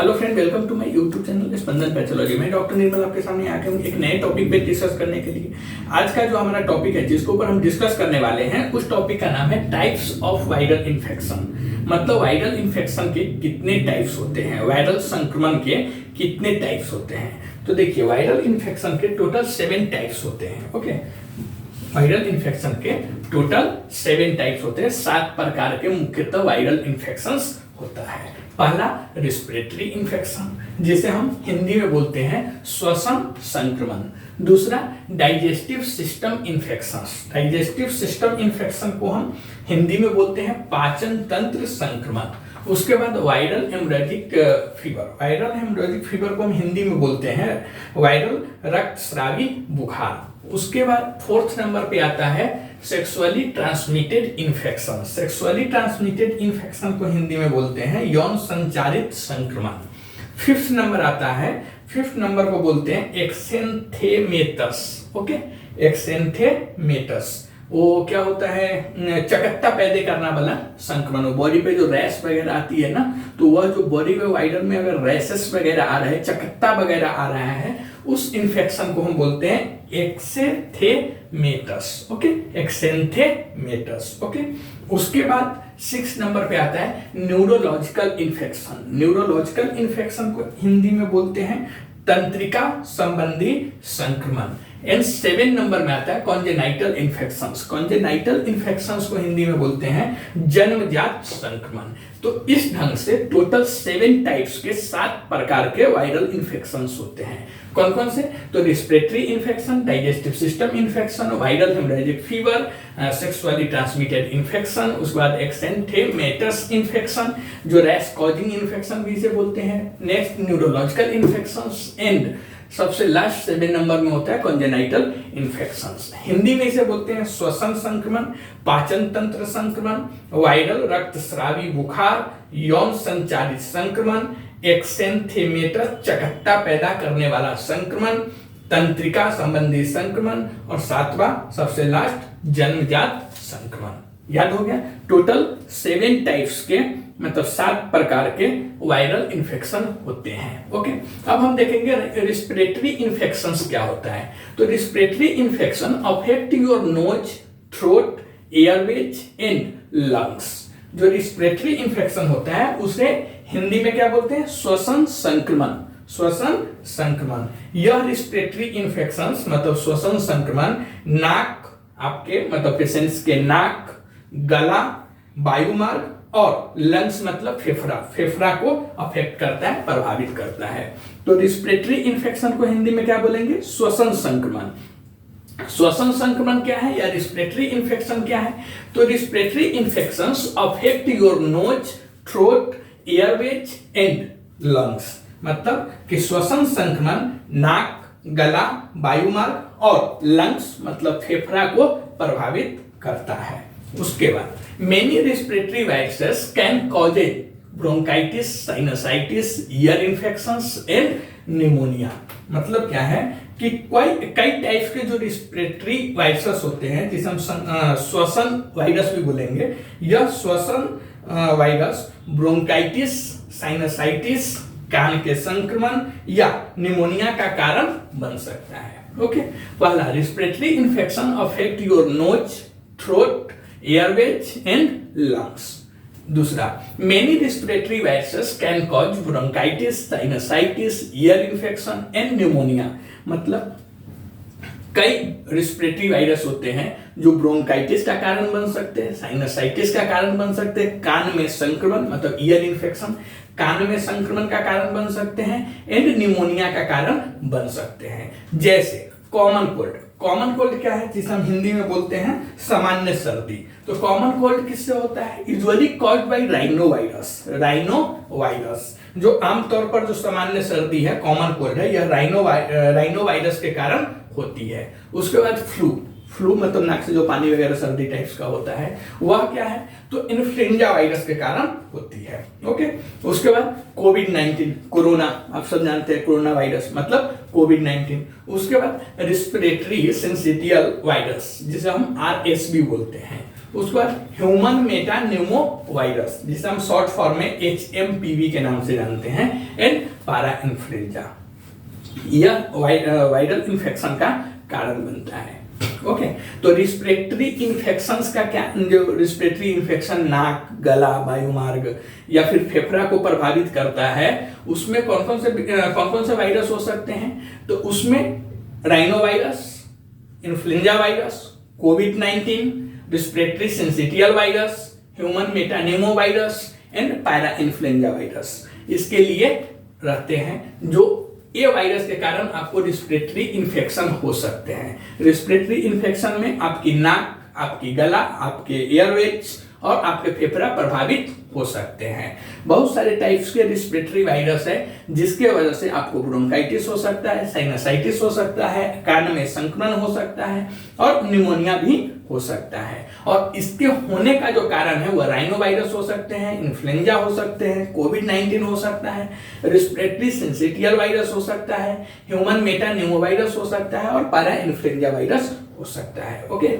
Hello friend, welcome to my YouTube channel Spandan pathology. मैं doctor Nirmal आपके सामने आके हूँ एक नए टॉपिक पे डिस्कस करने के लिए। आज का जो हमारा टॉपिक है जिसके ऊपर हम डिस्कस करने वाले हैं उस टॉपिक का नाम है टाइप्स ऑफ वायरल इन्फेक्शन। मतलब वायरल इन्फेक्शन के कितने टाइप्स होते हैं, वायरल संक्रमण के कितने टाइप्स होते हैं। तो देखिए, वायरल इन्फेक्शन के टोटल 7 टाइप्स होते हैं। ओके, वायरल इन्फेक्शन के टोटल 7 टाइप्स होते हैं। 7 प्रकार के मुख्यतः वायरल इन्फेक्शंस होता है। पहला रिस्पिरेटरी इन्फेक्शन, जिसे हम हिंदी में बोलते हैं श्वसन संक्रमण। दूसरा digestive system infections, digestive system infection को हम हिंदी में बोलते हैं पाचन तंत्र संक्रमण। उसके बाद viral haemorrhagic fever, viral haemorrhagic fever को हम हिंदी में बोलते हैं वायरल रक्तस्रावी बुखार। उसके बाद 4th नंबर पे आता है sexually transmitted infection. Sexually transmitted infection को हिंदी में बोलते हैं यौन संचारित संक्रमण। 5th नंबर आता है, 5th नंबर को बोलते हैं एक्सेंथेमेटस। ओके, एक्सेंथेमेटस वो क्या होता है, चकत्ता पैदा करना वाला संक्रमण। बॉडी पे जो रैश वगैरह आती है ना, तो वह जो बॉडी में वाइडर में अगर रैशेस वगैरह आ रहे हैं, चकत्ता वगैरह आ रहा है, उस इन्फेक्शन को हम बोलते हैं एक्सेंथेमेटस। ओके, एक्सेंथेमेटस। ओके, उसके बाद 6 नंबर पे आता है न्यूरोलॉजिकल इन्फेक्शन। न्यूरोलॉजिकल इन्फेक्शन को हिंदी में बोलते हैं तंत्रिका संबंधी संक्रमण। एंड 7 नंबर में आता है कॉन्जेनाइटल इन्फेक्शंस। कॉन्जेनाइटल इन्फेक्शंस को हिंदी में बोलते हैं जन्मजात संक्रमण। तो इस ढंग से टोटल 7 टाइप्स के 7 प्रकार के वायरल इन्फेक्शंस होते हैं। कौन कौन से? तो respiratory infection, digestive system infection, viral haemorrhagic fever, sexually transmitted infection, उसके बाद एक्सेंथेमेटस इन्फेक्शन जो रैश कॉजिंग इन्फेक्शन भी इसे बोलते हैं। नेक्स्ट न्यूरोलॉजिकल इन्फेक्शंस एंड सबसे लास्ट 7 नंबर में होता है कॉन्जेनाइटल इन्फेक्शंस। हिंदी में इसे बोलते हैं श्वसन संक्रमण, पाचन तंत्र संक्रमण, वायरल रक्तस्रावी बुखार, यौन संचारित संक्रमण, एक्सेंथेमेटस चकत्ता पैदा करने वाला संक्रमण, तंत्रिका संबंधी संक्रमण और 7वां सबसे लास्ट जन्मजात संक्रमण। याद हो गया? टोटल 7 टाइप्स के मतलब 7 प्रकार के वायरल इन्फेक्शन होते हैं। ओके, अब हम देखेंगे रिस्पिरेटरी इन्फेक्शंस क्या होता है। तो respiratory infection affect your nose, throat, airways and lungs. जो रिस्पिरेटरी इन्फेक्शन होता है उसे हिंदी में क्या बोलते हैं? श्वसन संक्रमण। श्वसन संक्रमण, यह रिस्पिरेटरी इन्फेक्शंस मतलब श्वसन संक्रमण नाक, आपके मतलब पेशेंट्स के नाक, गला, वायुमार्ग और लंग्स मतलब फेफड़ा, फेफड़ा को अफेक्ट करता है, प्रभावित करता है। तो रिस्पिरेटरी इन्फेक्शन को हिंदी में क्या बोलेंगे? श्वसन संक्रमण। श्वसन संक्रमण क्या है या रिस्पिरेटरी इन्फेक्शन क्या है? तो respiratory infections affect your nose, throat, airways and lungs. मतलब कि श्वसन संक्रमण नाक, गला, वायुमार्ग और लंग्स मतलब फेफड़ा को प्रभावित करता है। उसके बाद many respiratory viruses can cause bronchitis, sinusitis, year infections and pneumonia. मतलब क्या है कि कई टाइप्स के जो रिस्पिरेटरी वायरसेस होते हैं जिसे हम श्वसन वायरस भी बोलेंगे, यह श्वसन वायरस ब्रोंकाइटिस, साइनसाइटिस, कान के संक्रमण या निमोनिया का कारण बन सकता है। ओके, पहला respiratory infection affect your nose, throat, airways and lungs. दूसरा, many respiratory viruses can cause bronchitis, sinusitis, ear infection and pneumonia. मतलब कई रिस्पिरेटरी वायरस होते हैं जो ब्रोंकाइटिस का कारण बन सकते हैं, साइनसाइटिस का कारण बन सकते हैं, कान में संक्रमण मतलब ईयर इन्फेक्शन कान में संक्रमण का कारण बन सकते हैं एंड निमोनिया का कारण बन सकते हैं। जैसे कॉमन कोल्ड। कॉमन कोल्ड क्या है? जिसे हम हिंदी में बोलते हैं सामान्य सर्दी। तो कॉमन कोल्ड किससे होता है? Usually caused by rhino virus. Rhino virus जो आमतौर पर जो सामान्य सर्दी है, कॉमन कोल्ड है, यह राइनो वायरस के कारण होती है। उसके बाद फ्लू। फ्लू मतलब नाक से जो पानी वगैरह सर्दी टाइप्स का होता है, वह क्या है? तो इन्फ्लुएंजा वायरस के कारण होती है। ओके, उसके बाद कोविड-19, कोरोना, आप सब जानते हैं कोरोना वायरस मतलब कोविड-19। उसके बाद रिस्पिरेटरी सिंसिटियल वायरस जिसे हम RSV बोलते हैं। उसके बाद ह्यूमन मेटान्यूमो वायरस, जिसे हम शॉर्ट फॉर्म में HMPV के नाम से जानते हैं, एंड पारा इन्फ्लुएंजा। यह वायरल इन्फेक्शन का कारण बनता है। ओके, तो रिस्पिरेटरी इन्फेक्शंस का क्या, जो रिस्पिरेटरी इन्फेक्शन नाक, गला, वायुमार्ग या फिर फेफड़ा को प्रभावित करता है, उसमें कौन कौन से वायरस हो सकते हैं? तो उसमें राइनो वायरस, इन्फ्लुएंजा वायरस, कोविड-19, respiratory syncytial virus, human metapneumo virus and para influenza virus इसके लिए रहते हैं, जो ये वायरस के कारण आपको रिस्पिरेटरी इन्फेक्शन हो सकते हैं। रिस्पिरेटरी इन्फेक्शन में आपकी नाक, आपकी गला, आपके एयरवेज और आपके फेफड़ा प्रभावित हो सकते हैं। बहुत सारे टाइप्स के रिस्पिरेटरी वायरस है, जिसके वजह से आपको ब्रोंकाइटिस हो सकता है, साइनसाइटिस हो सकता है, कान में संक्रमण हो सकता है और निमोनिया भी हो सकता है। और इसके होने का जो कारण है वह राइनो वायरस हो सकते हैं, इन्फ्लुएंजा हो सकते हैं, कोविड-19 हो सकता है, रिस्पिरेटरी सिंसिटियल वायरस हो सकता है, ह्यूमन मेटान्यूमो वायरस हो सकता है और पारा इन्फ्लुएंजा वायरस हो सकता है। ओके,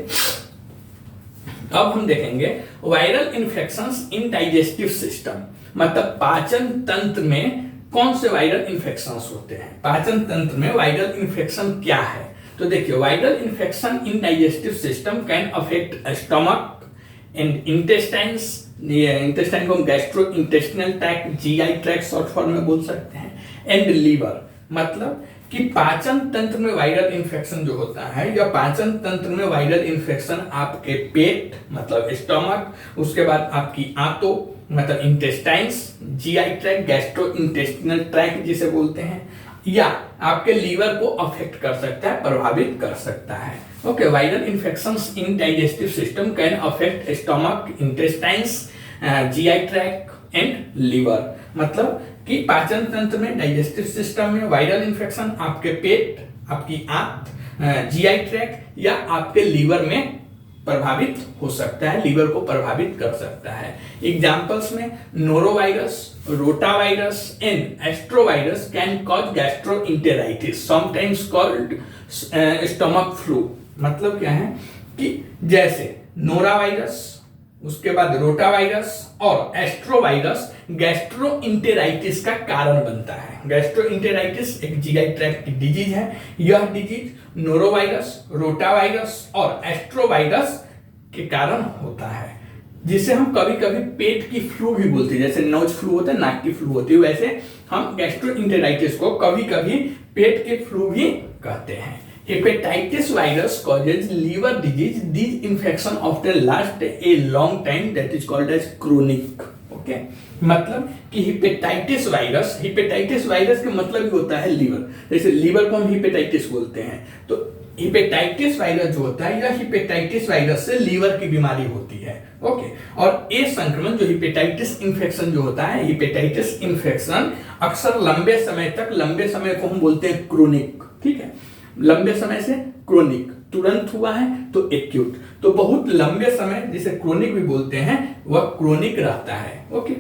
अब हम देखेंगे viral infections in digestive system, मतलब पाचन तंत्र में कौन से वायरल इन्फेक्शंस होते हैं। पाचन तंत्र में वायरल इन्फेक्शन क्या है? तो देखिए, viral infection in digestive system can affect stomach and intestines, intestine को gastro intestinal tract, GI tract short form में बोल सकते हैं, एंड लीवर, मतलब कि पाचन तंत्र में वायरल इन्फेक्शन जो होता है, या पाचन तंत्र में वायरल इन्फेक्शन आपके पेट मतलब स्टमक, उसके बाद आपकी आंतों मतलब intestines, GI tract, gastro intestinal tract जिसे बोलते हैं, या आपके लीवर को अफेक्ट कर सकता है, प्रभावित कर सकता है। Okay, viral infections in digestive system can affect stomach, intestines, GI tract and liver, मतलब कि पाचन तंत्र में, डाइजेस्टिव सिस्टम में वायरल इन्फेक्शन आपके पेट, आपकी आंत, GI ट्रैक्ट या आपके लीवर में प्रभावित हो सकता है, लीवर को प्रभावित कर सकता है। एग्जांपल्स में norovirus, rotavirus and astrovirus can cause gastroenteritis, sometimes called stomach flu. मतलब क्या है कि जैसे नोरावायरस, उसके बाद रोटावायरस और एस्ट्रोवायरस गैस्ट्रोइंटेराइटिस का कारण बनता है। गैस्ट्रोइंटेराइटिस एक GI ट्रैक्ट की डिजीज है। यह डिजीज नोरोवायरस, रोटावायरस और एस्ट्रोवायरस के कारण होता है, जिसे हम कभी कभी पेट की फ्लू भी बोलते हैं। जैसे नोज फ्लू होता है, नाक की फ्लू होती है, वैसे हम गैस्ट्रोइंटेराइटिस को कभी कभी पेट के फ्लू भी कहते हैं। Hepatitis virus causes liver disease. These infection often last a long time, that is called as chronic. Okay? मतलब कि हेपेटाइटिस वायरस का मतलब भी होता है लीवर, जैसे लीवर को हम हेपेटाइटिस बोलते हैं। तो हेपेटाइटिस वायरस जो होता है, यह हेपेटाइटिस वायरस से लीवर की बीमारी होती है। ओके, और ये संक्रमण जो हेपेटाइटिस इन्फेक्शन जो होता है, हेपेटाइटिस इन्फेक्शन अक्सर लंबे समय को हम बोलते हैं क्रोनिक। ठीक है, लंबे समय से क्रोनिक, तुरंत हुआ है तो एक्यूट, तो बहुत लंबे समय जिसे क्रोनिक भी बोलते हैं, वह क्रोनिक रहता है। ओके,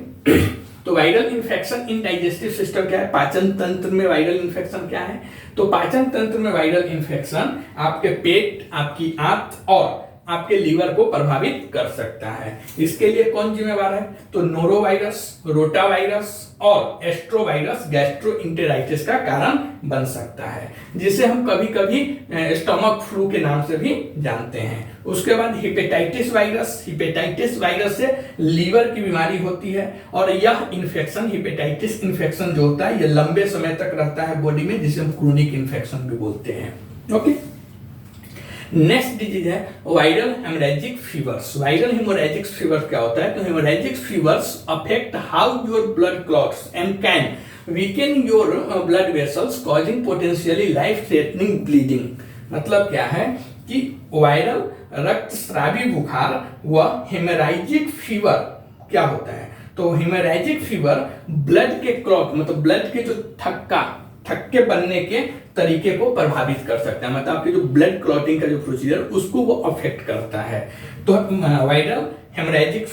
तो viral infection in digestive system क्या है? पाचन तंत्र में वायरल इन्फेक्शन क्या है? तो पाचन तंत्र में वायरल इन्फेक्शन आपके पेट, आपकी आंत और आपके लीवर को प्रभावित कर सकता है। इसके लिए कौन जिम्मेवार है? तो नोरोवायरस, रोटावायरस और एस्ट्रोवायरस गैस्ट्रोइंटेराइटिस का कारण बन सकता है, जिसे हम कभी कभी स्टमक फ्लू के नाम से भी जानते हैं। उसके बाद हेपेटाइटिस वायरस से लीवर की बीमारी होती है, और यह इन्फेक्शन, हेपेटाइटिस इन्फेक्शन जो होता है, यह लंबे समय तक रहता है बॉडी में, जिसे हम क्रोनिक इन्फेक्शन भी बोलते हैं। ओके, नेक्स्ट डिजीज है viral haemorrhagic fevers. Viral haemorrhagic fever क्या होता है? तो haemorrhagic fevers affect how your blood clots and can weaken your blood vessels, causing potentially life threatening bleeding. मतलब क्या है कि वायरल रक्तस्रावी बुखार व हेमोरेजिक फीवर क्या होता है? तो हेमोरेजिक फीवर ब्लड के क्लॉट, मतलब ब्लड के जो थक्के बनने के तरीके को प्रभावित कर सकता है, मतलब आपके जो ब्लड क्लॉटिंग का जो प्रोसीजर उसको वो अफेक्ट करता है। तो वायरल हेमोरेजिक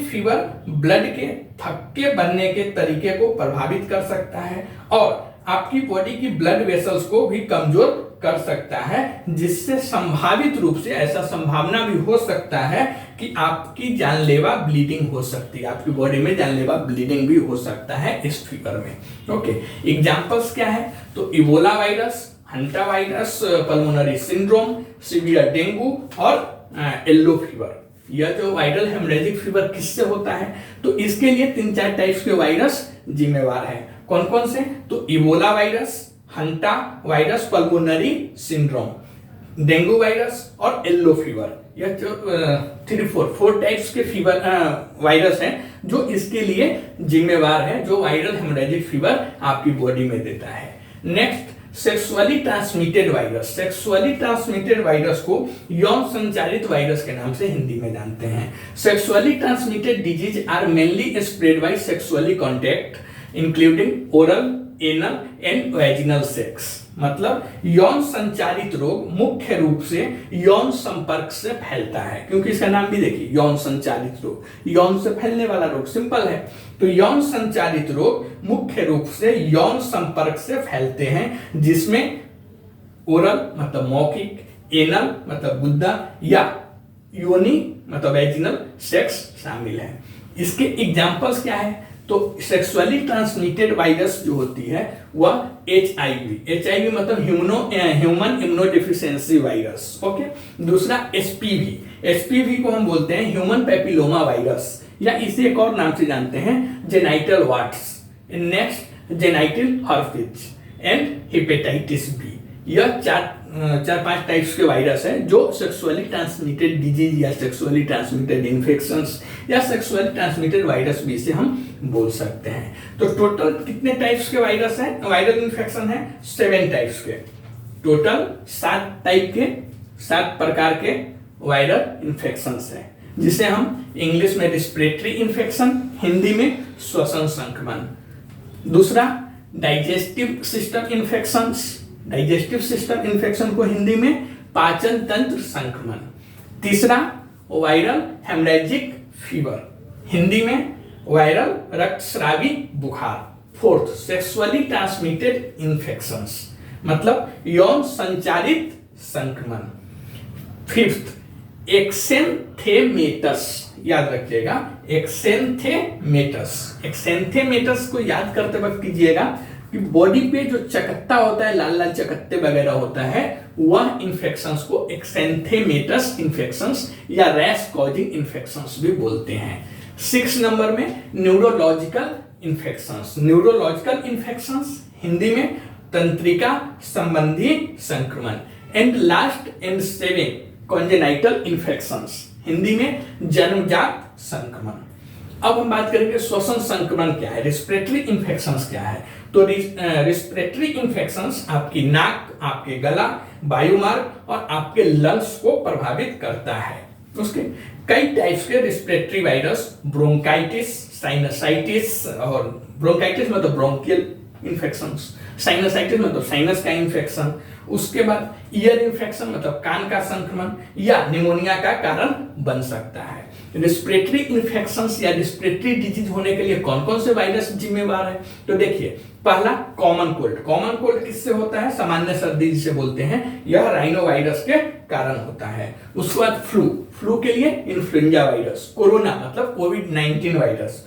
फीवर ब्लड के थक्के बनने के तरीके को प्रभावित कर सकता है और आपकी बॉडी की ब्लड वेसल्स को भी कमजोर कर सकता है, जिससे संभावित रूप से ऐसा संभावना भी हो सकता है कि आपकी जानलेवा ब्लीडिंग हो सकती है, आपकी बॉडी में जानलेवा ब्लीडिंग भी हो सकता है इस फीवर में। ओके, एग्जांपल्स क्या है? तो Ebola virus, hanta virus, pulmonary syndrome, severe dengue और येलो फीवर। यह जो वायरल हेमरेजिक फीवर किससे होता है? तो इसके लिए 3-4 टाइप्स के वायरस जिम्मेवार है। कौन कौन से? तो Ebola virus, hanta virus, pulmonary syndrome, dengue virus और येलो फीवर। यह जो 4 टाइप्स के फीवर वायरस हैं जो इसके लिए जिम्मेवार है, जो वायरल हेमरेजिक फीवर आपकी बॉडी में देता है। Next, sexually transmitted virus. Sexually transmitted virus को यौन संचारित वायरस के नाम से हिंदी में जानते हैं। Sexually transmitted disease are mainly spread by sexually contact including oral, anal and vaginal sex. मतलब यौन संचारित रोग मुख्य रूप से यौन संपर्क से फैलता है, क्योंकि इसका नाम भी देखिए, यौन संचारित रोग, यौन से फैलने वाला रोग, सिंपल है। तो यौन संचारित रोग मुख्य रूप से यौन संपर्क से फैलते हैं, जिसमें ओरल मतलब मौखिक, एनल मतलब गुद्दा या योनि मतलब वैजिनल सेक्स शामिल है। इसके एग्जांपल्स क्या है? तो सेक्सुअली ट्रांसमिटेड वायरस जो होती है वह HIV मतलब ह्यूमन इम्यूनोडेफिशिएंसी वायरस। ओके, दूसरा HPV को हम बोलते हैं ह्यूमन पैपिलोमा वायरस, या इसे एक और नाम से जानते हैं genital warts. Next, genital herpes and hepatitis B. यह 4-5 टाइप्स के वायरस हैं जो सेक्सुअली ट्रांसमिटेड डिजीज या सेक्सुअली ट्रांसमिटेड इन्फेक्शंस या सेक्सुअली ट्रांसमिटेड वायरस भी से हम बोल सकते हैं। तो टोटल कितने टाइप्स के वायरस हैं, वायरल इन्फेक्शन है? 7 टाइप्स के। टोटल 7 प्रकार के वायरल इन्फेक्शंस हैं, जिसे हम इंग्लिश में रिस्पिरेटरी इन्फेक्शन, हिंदी में श्वसन संक्रमण। दूसरा, digestive system infections, digestive system infection को हिंदी में पाचन तंत्र संक्रमण। तीसरा, वायरल हेमरेजिक फीवर, हिंदी में वायरल रक्तस्रावी बुखार। फोर्थ, सेक्सुअली ट्रांसमिटेड इन्फेक्शंस मतलब यौन संचारित संक्रमण। फिफ्थ, एक्सेंथेमेटस, याद रखिएगा एक्सेंथेमेटस। एक्सेंथेमेटस को याद करते वक्त कीजिएगा कि बॉडी पे जो चकत्ता होता है, लाल लाल चकत्ते वगैरह होता है, वह इन्फेक्शंस को एक्सेंथेमेटस इन्फेक्शंस या रैश कॉजिंग इन्फेक्शंस भी बोलते हैं। 6 नंबर में neurological infections. Neurological infections Hindi में तंत्रिका संबंधी संक्रमण। And last and 7, congenital infections, Hindi में जन्मजात संक्रमण। अब हम बात करेंगे श्वसन संक्रमण क्या है, रेस्पिरेटरी इन्फेक्शंस क्या है। तो रेस्पिरेटरी इन्फेक्शंस आपकी नाक, आपके गला, वायुमार्ग और आपके लंग्स को प्रभावित करता है। उसके कई टाइप्स के रेस्पिरेटरी वायरस, ब्रोंकाइटिस, साइनसाइटिस, और ब्रोंकाइटिस मतलब ब्रोंकियल इन्फेक्शंस, साइनसाइटिस मतलब साइनस का इन्फेक्शन, उसके बाद ईयर इन्फेक्शन मतलब कान का संक्रमण या निमोनिया का कारण बन सकता है। रेस्पिरेटरी इन्फेक्शंस या रेस्पिरेटरी डिजीज होने के लिए कौन कौन से वायरस जिम्मेवार है? तो देखिए, पहला कॉमन कोल्ड। कॉमन कोल्ड किससे होता है? सामान्य सर्दी जिसे बोलते हैं, यह राइनो वायरस के कारण होता है। उसके बाद फ्लू के लिए इन्फ्लुएंजा वायरस, कोरोना मतलब कोविड-19 वायरस।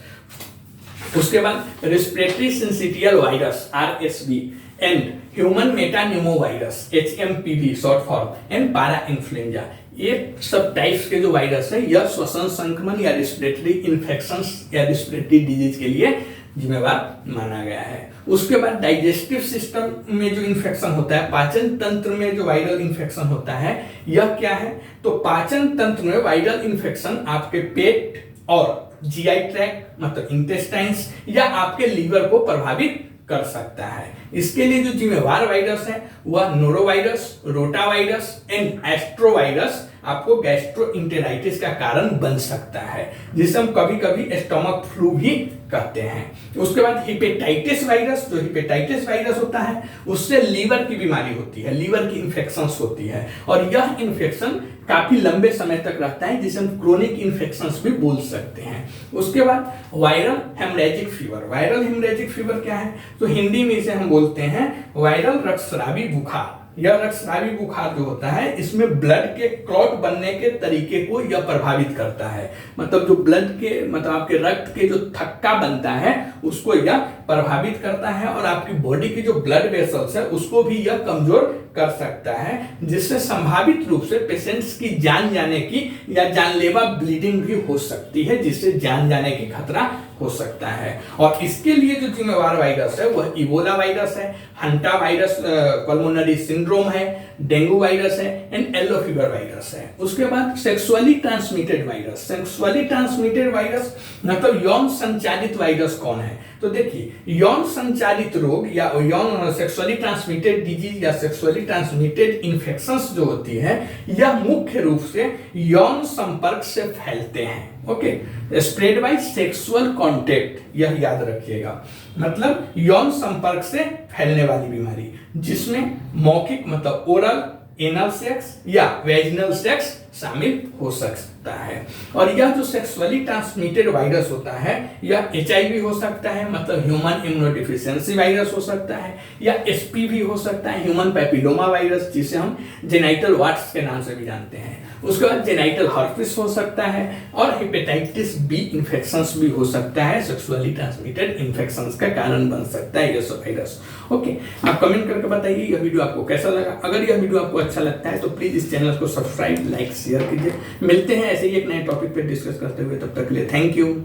उसके बाद respiratory syncytial virus RSV and human metapneumo virus HMPV short form and para influenza. ये सब टाइप्स के जो वायरस है, यह श्वसन संक्रमण या रेस्पिरेटरी इन्फेक्शंस या रेस्पिरेटरी डिजीज के लिए जिम्मेवार माना गया है। उसके बाद डाइजेस्टिव सिस्टम में जो इन्फेक्शन होता है, पाचन तंत्र में जो वायरल इन्फेक्शन होता है, यह क्या है? तो पाचन तंत्र में वायरल इन्फेक्शन आपके पेट और GI ट्रैक्ट मतलब इंटेस्टाइन्स या आपके लीवर को प्रभावित कर सकता है। इसके लिए जो जिम्मेवार वायरस है वह नोरोवायरस, रोटावायरस एंड एस्ट्रोवायरस आपको गैस्ट्रोइंटेराइटिस का कारण बन सकता है, जिसे हम कभी कभी स्टमक फ्लू भी कहते हैं। उसके बाद हेपेटाइटिस वायरस, जो हेपेटाइटिस वायरस होता है उससे लीवर की बीमारी होती है, लीवर की इन्फेक्शंस होती है, और यह इन्फेक्शन काफी लंबे समय तक रहता है, जिसे हम क्रोनिक इन्फेक्शंस भी बोल सकते हैं। उसके बाद viral haemorrhagic fever. Viral haemorrhagic fever क्या है? तो हिंदी में इसे हम बोलते हैं वायरल रक्तस्रावी बुखार। या रक्तस्रावी बुखार जो होता है, इसमें ब्लड के क्लॉट बनने के तरीके को यह प्रभावित करता है। मतलब जो ब्लड के मतलब आपके रक्त के जो थक्का बनता है उसको यह प्रभावित करता है और आपकी बॉडी की जो ब्लड वेसल्स है उसको भी यह कमजोर कर सकता है, जिससे संभावित रूप से पेशेंट्स की जान जाने की या जानलेवा ब्लीडिंग भी हो सकती है, जिससे जान जाने की खतरा हो सकता है। और इसके लिए जो जिम्मेवार वायरस है वह इबोला वायरस है, हंटा वायरस पल्मोनरी सिंड्रोम है, डेंगू वायरस है एंड येलो फीवर वायरस है। उसके बाद sexually transmitted virus. Sexually transmitted virus मतलब यौन संचालित वायरस कौन है? तो देखिए, यौन संचालित रोग या यौन सेक्सुअली ट्रांसमिटेड डिजीज या सेक्सुअली ट्रांसमिटेड इन्फेक्शंस जो होती है यह मुख्य रूप से यौन संपर्क से फैलते हैं। Okay, spread by sexual contact, यह याद रखिएगा। मतलब यौन संपर्क से फैलने वाली बीमारी, जिसमें मौखिक मतलब ओरल, एनल सेक्स या वेजिनल सेक्स शामिल हो सकता है। और यह जो सेक्सुअली ट्रांसमिटेड वायरस होता है यह HIV हो सकता है, मतलब ह्यूमन इम्यूनोडिफिशियंसी वायरस हो सकता है, या SPV हो सकता है, ह्यूमन पैपिलोमा वायरस, जिसे हम जेनाइटल वार्ट्स के नाम से भी जानते हैं। उसके बाद जेनाइटल हर्पिस हो सकता है और हेपेटाइटिस B इन्फेक्शंस भी हो सकता है, सेक्सुअली ट्रांसमिटेड इन्फेक्शंस का कारण बन सकता है ये सब वायरस। ओके, आप कमेंट करके बताइए यह वीडियो आपको कैसा लगा। अगर यह वीडियो आपको अच्छा लगता है तो प्लीज इस चैनल को सब्सक्राइब, लाइक, शेयर कीजिए। मिलते हैं ऐसे ही एक नए टॉपिक पे डिस्कस करते हुए, तब तक के लिए थैंक यू।